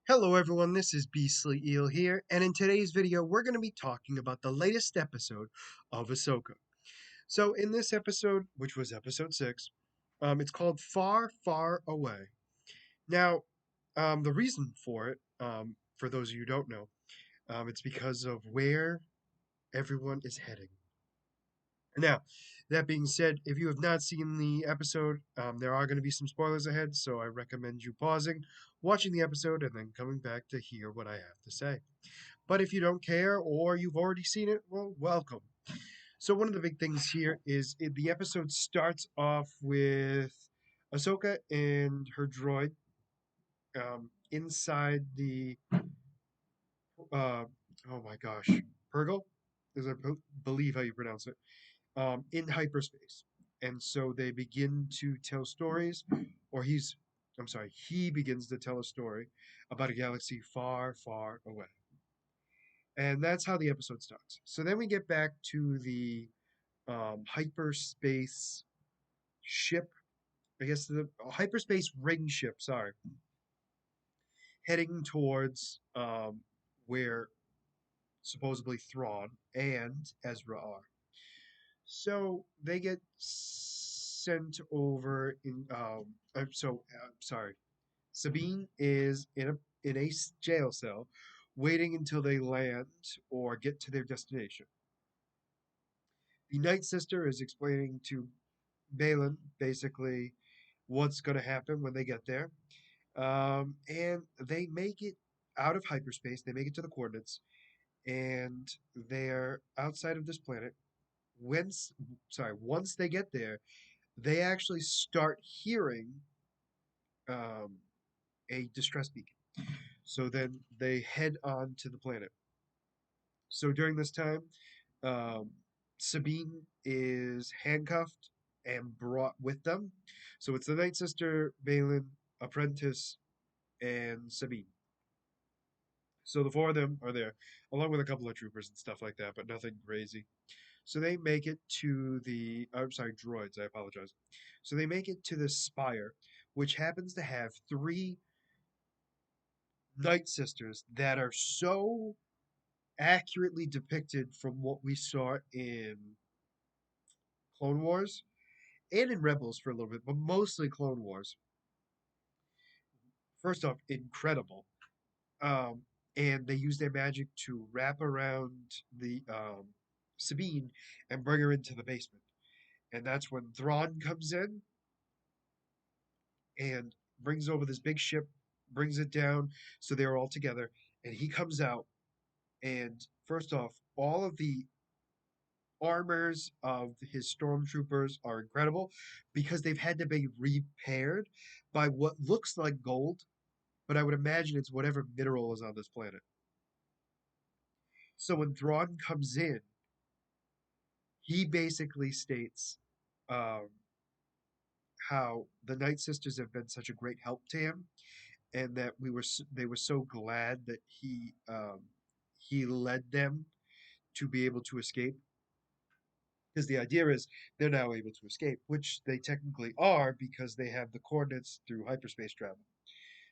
Hello everyone, this is Beastly Eel here, and in today's video we're going to be talking about the latest episode of Ahsoka. So in this episode, which was episode 6, it's called Far, Far Away. Now, the reason for it, for those of you who don't know, it's because of where everyone is heading. Now, that being said, if you have not seen the episode, there are going to be some spoilers ahead, so I recommend you pausing, watching the episode, and then coming back to hear what I have to say. But if you don't care or you've already seen it, well, welcome. So one of the big things here is the episode starts off with Ahsoka and her droid inside the uh, oh my gosh, Purgle is believe how you pronounce it, in hyperspace, and so they begin to tell stories, or I'm sorry, he begins to tell a story about a galaxy far, far away. And that's how the episode starts. So then we get back to the hyperspace ship, I guess the hyperspace ring ship, sorry, heading towards where supposedly Thrawn and Ezra are. So they get sent over in. Sorry, Sabine is in a jail cell, waiting until they land or get to their destination. The Night Sister is explaining to Balin basically what's going to happen when they get there. And they make it out of hyperspace. They make it to the coordinates, and they're outside of this planet. Once they get there, they actually start hearing um, a distress beacon. So then they head on to the planet. So during this time, um, Sabine is handcuffed and brought with them. So it's the Night Sister, Balin, Apprentice, and Sabine. So the four of them are there, along with a couple of troopers and stuff like that, but nothing crazy. So they make it to I'm sorry, droids, I apologize. So they make it to the spire, which happens to have three Night Sisters that are so accurately depicted from what we saw in Clone Wars and in Rebels for a little bit, but mostly Clone Wars. First off, incredible. Um, and they use their magic to wrap around the Sabine and bring her into the basement. And that's when Thrawn comes in and brings over this big ship, brings it down so they're all together. And he comes out, and first off, all of the armors of his stormtroopers are incredible because they've had to be repaired by what looks like gold, but I would imagine it's whatever mineral is on this planet. So when Thrawn comes in, he basically states um, how the Night Sisters have been such a great help to him, and that they were so glad that he led them to be able to escape. Because the idea is they're now able to escape, which they technically are because they have the coordinates through hyperspace travel.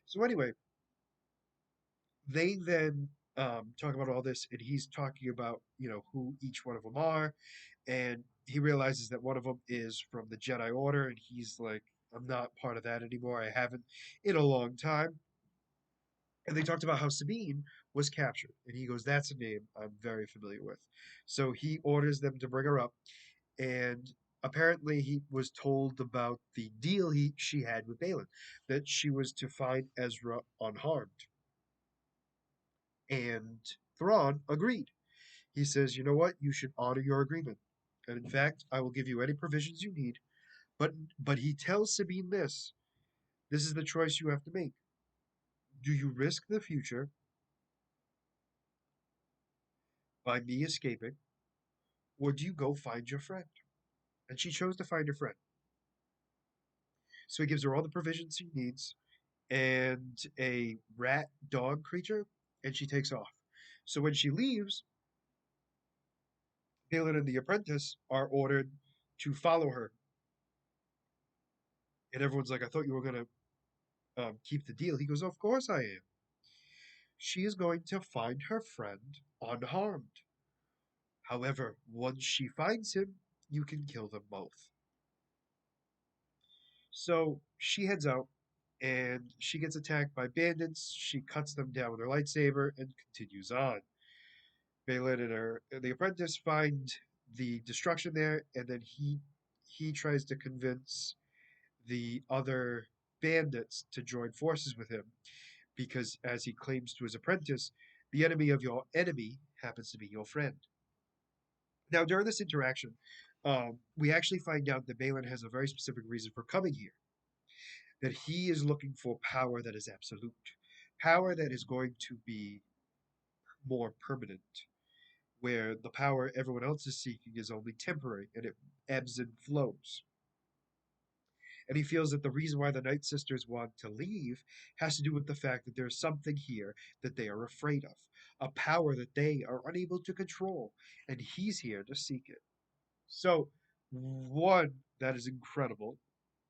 So anyway, they then talk about all this, and he's talking about who each one of them are, and he realizes that one of them is from the Jedi Order, and he's like, "I'm not part of that anymore. I haven't in a long time." And they talked about how Sabine was captured, and he goes, "That's a name I'm very familiar with." So he orders them to bring her up, and apparently he was told about the deal she had with Balin, that she was to find Ezra unharmed. And Thrawn agreed. He says, "You know what? You should honor your agreement. And in fact, I will give you any provisions you need." But he tells Sabine this. This is the choice you have to make. Do you risk the future by me escaping, or do you go find your friend? And she chose to find her friend. So he gives her all the provisions she needs and a rat dog creature, and she takes off. So when she leaves, Balin and the apprentice are ordered to follow her. And everyone's like, "I thought you were going to keep the deal." He goes, "Of course I am." she is going to find her friend unharmed. However, once she finds him, you can kill them both. So she heads out and she gets attacked by bandits. She cuts them down with her lightsaber and continues on. Balin and the apprentice find the destruction there, and then he tries to convince the other bandits to join forces with him because, as he claims to his apprentice, the enemy of your enemy happens to be your friend. Now, during this interaction, we actually find out that Balin has a very specific reason for coming here, that he is looking for power that is absolute, power that is going to be more permanent, where the power everyone else is seeking is only temporary and it ebbs and flows. And he feels that the reason why the Night Sisters want to leave has to do with the fact that there's something here that they are afraid of, a power that they are unable to control, and he's here to seek it. So, one, that is incredible,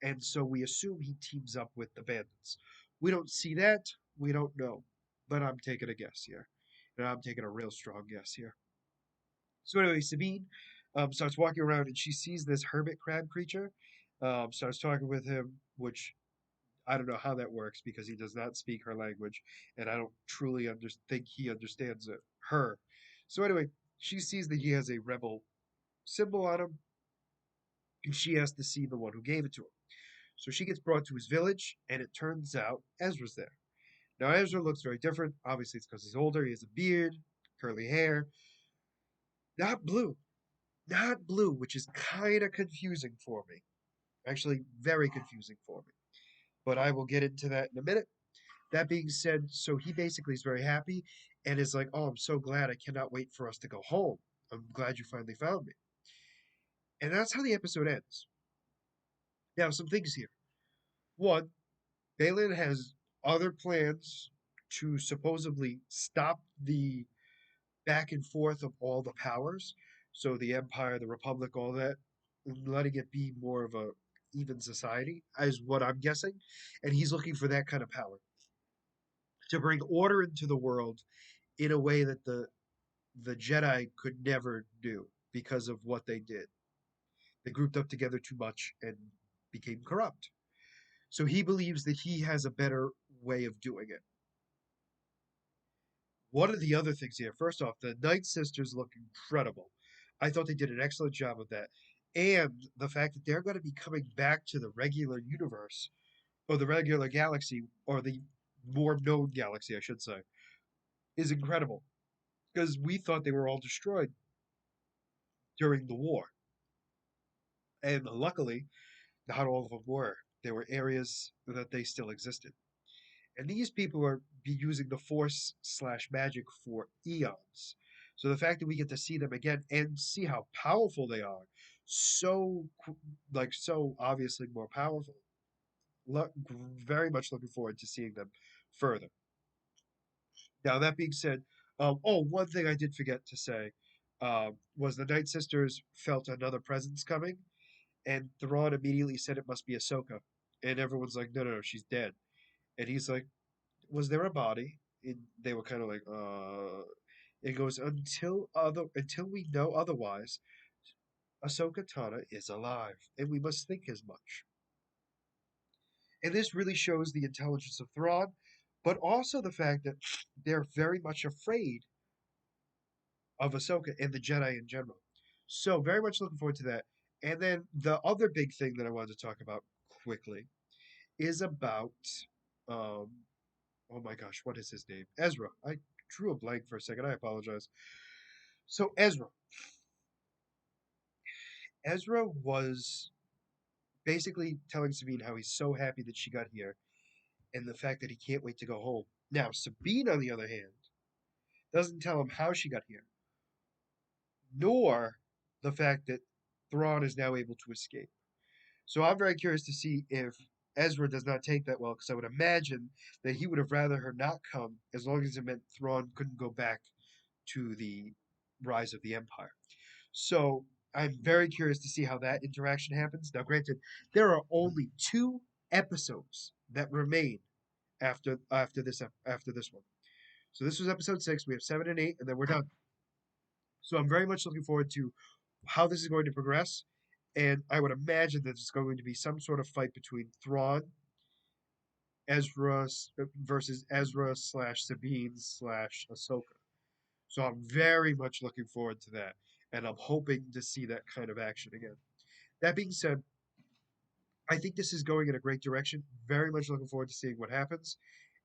and so we assume he teams up with the bandits. We don't see that, we don't know, but I'm taking a guess here. And I'm taking a real strong guess here. So anyway, Sabine starts walking around and she sees this hermit crab creature. Starts talking with him, which I don't know how that works because he does not speak her language, and I don't truly think he understands it. Her. So anyway, she sees that he has a rebel symbol on him, and she has to see the one who gave it to him. So she gets brought to his village, and it turns out Ezra's there. Now Ezra looks very different. Obviously, it's because he's older. He has a beard, curly hair, not blue, not blue, which is kind of confusing for me. Actually, very confusing for me. But I will get into that in a minute. That being said, so he basically is very happy and is like, "Oh, I'm so glad. I cannot wait for us to go home. I'm glad you finally found me." And that's how the episode ends. Now, some things here. One, Balin has other plans to supposedly stop the back and forth of all the powers. So the Empire, the Republic, all that, letting it be more of a even society, is what I'm guessing. And he's looking for that kind of power to bring order into the world in a way that the Jedi could never do because of what they did. They grouped up together too much and became corrupt. So he believes that he has a better way of doing it. One of the other things here, first off, the Night Sisters look incredible. I thought they did an excellent job of that. And the fact that they're going to be coming back to the regular universe, or the regular galaxy, or the more known galaxy, I should say, is incredible. Because we thought they were all destroyed during the war. And luckily, not all of them were. There were areas that they still existed. And these people are be using the force slash magic for eons. So the fact that we get to see them again and see how powerful they are, so so obviously more powerful. Very much looking forward to seeing them further. Now that being said, one thing I did forget to say was the Night Sisters felt another presence coming, and Thrawn immediately said it must be Ahsoka, and everyone's like, no, she's dead, and he's like, was there a body? And they were kind of like, It goes until we know otherwise. Ahsoka Tana is alive, and we must think as much. And this really shows the intelligence of Thrawn, but also the fact that they're very much afraid of Ahsoka and the Jedi in general. So very much looking forward to that. And then the other big thing that I wanted to talk about quickly is about um, oh my gosh, what is his name? Ezra. I drew a blank for a second. I apologize. So Ezra was basically telling Sabine how he's so happy that she got here and the fact that he can't wait to go home. Now, Sabine, on the other hand, doesn't tell him how she got here, nor the fact that Thrawn is now able to escape. So I'm very curious to see if Ezra does not take that well, because I would imagine that he would have rather her not come as long as it meant Thrawn couldn't go back to the rise of the Empire. So I'm very curious to see how that interaction happens. Now, granted, there are only 2 episodes that remain after this one. So this was episode 6. We have 7 and 8, and then we're done. So I'm very much looking forward to how this is going to progress. And I would imagine that it's going to be some sort of fight between Thrawn, Ezra versus Ezra slash Sabine slash Ahsoka. So I'm very much looking forward to that. And I'm hoping to see that kind of action again. That being said, I think this is going in a great direction. Very much looking forward to seeing what happens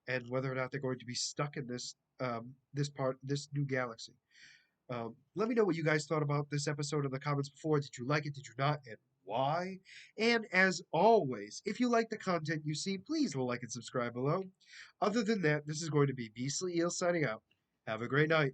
and whether or not they're going to be stuck in this new galaxy. Let me know what you guys thought about this episode in the comments before. Did you like it? Did you not? And why? And as always, if you like the content you see, please like and subscribe below. Other than that, this is going to be Beastly Eel signing out. Have a great night.